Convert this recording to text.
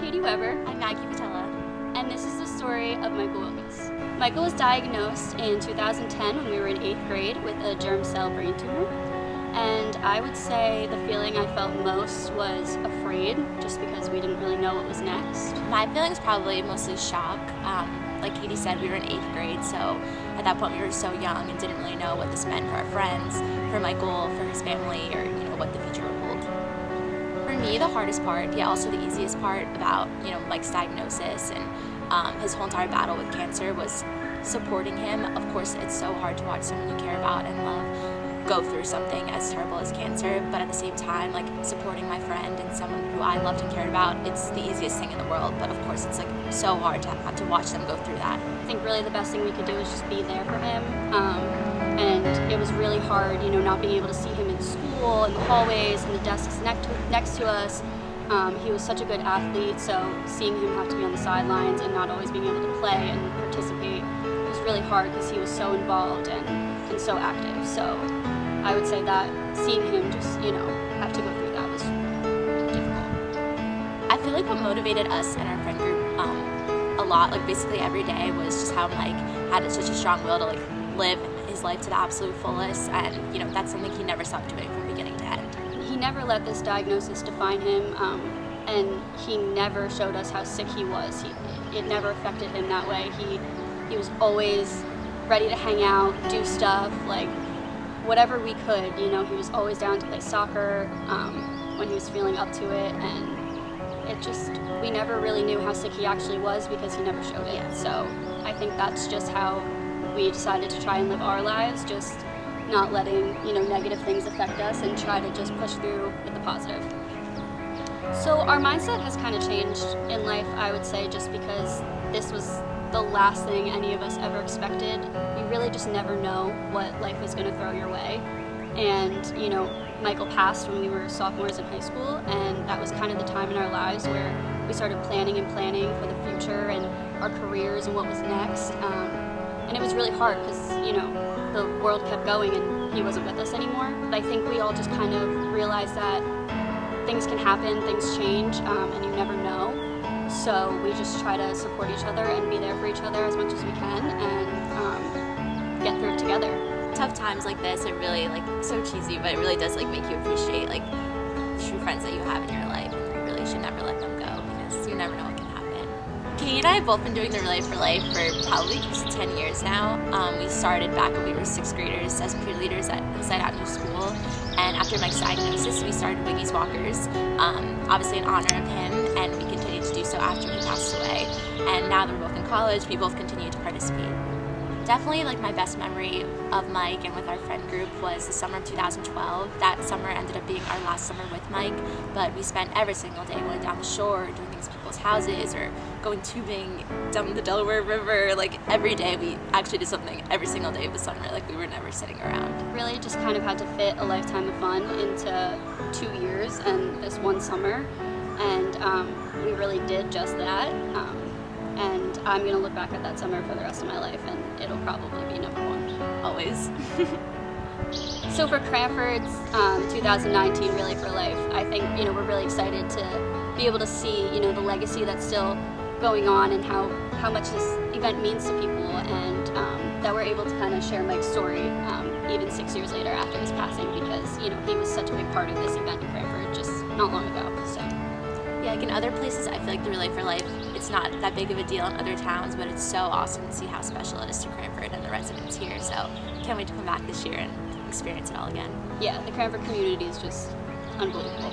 Katie Weber. I'm Maggie Patella. And this is the story of Micheal Weilgus. Micheal was diagnosed in 2010 when we were in 8th grade with a germ cell brain tumor. And I would say the feeling I felt most was afraid, just because we didn't really know what was next. My feelings probably mostly shock. Like Katie said, we were in 8th grade, so at that point we were so young and didn't really know what this meant for our friends, for Micheal, for his family, or what the future would hold. For me, the hardest part, yet also the easiest part about Mike's diagnosis and his whole entire battle with cancer was supporting him. Of course, it's so hard to watch someone you care about and love go through something as terrible as cancer, but at the same time, like, supporting my friend and someone who I loved and cared about, it's the easiest thing in the world, but of course it's like so hard to have to watch them go through that. I think really the best thing we could do is just be there for him, and it was really hard, not being able to see him in school, in the hallways, in the desks next to us. He was such a good athlete, so seeing him have to be on the sidelines and not always being able to play and participate was really hard because he was so involved and so active. So I would say that seeing him just, have to go through that was difficult. I feel like what motivated us and our friend group a lot, like basically every day, was just how Mike had such a strong will to live his life to the absolute fullest, and that's something he never stopped doing from beginning to end. He never let this diagnosis define him, and he never showed us how sick he was. It never affected him that way. He was always ready to hang out, do stuff, like whatever we could, he was always down to play soccer when he was feeling up to it, and we never really knew how sick he actually was because he never showed it. So I think that's just how we decided to try and live our lives, just not letting, negative things affect us and try to just push through with the positive. So our mindset has kind of changed in life, I would say, just because this was the last thing any of us ever expected. You really just never know what life is going to throw your way. And, Micheal passed when we were sophomores in high school, and that was kind of the time in our lives where we started planning for the future and our careers and what was next. And it was really hard because, the world kept going and he wasn't with us anymore. But I think we all just kind of realized that things can happen, things change, and you never know. So we just try to support each other and be there for each other as much as we can and get through it together. Tough times like this, it really, so cheesy, but it really does make you appreciate true friends that you have in your life, and you really should never let them go because you never know what can happen. Katie and I have both been doing the Relay for Life for probably close to 10 years now. We started back when we were 6th graders as peer leaders at Hillside Avenue School, and after Mike's diagnosis, we started Wiggy's Walkers, obviously in honor of him, and we continued to do so after he passed away. And now that we're both in college, we both continue to participate. Definitely, my best memory of Mike and with our friend group was the summer of 2012. That summer ended up being our last summer with Mike, but we spent every single day going down the shore, doing things at people's houses, or going tubing down the Delaware River. Every day, we actually did something every single day of the summer. We were never sitting around. Really just kind of had to fit a lifetime of fun into 2 years and this one summer, and we really did just that. And I'm going to look back at that summer for the rest of my life, and it'll probably be #1. Always. So for Cranford's 2019 Relay for Life, I think, we're really excited to be able to see, the legacy that's still going on and how much this event means to people, and that we're able to kind of share Mike's story even 6 years later after his passing, because, he was such a big part of this event in Cranford just not long ago. So. Yeah, in other places, I feel the Relay for Life, it's not that big of a deal in other towns, but it's so awesome to see how special it is to Cranford and the residents here. So can't wait to come back this year and experience it all again. Yeah, the Cranford community is just unbelievable.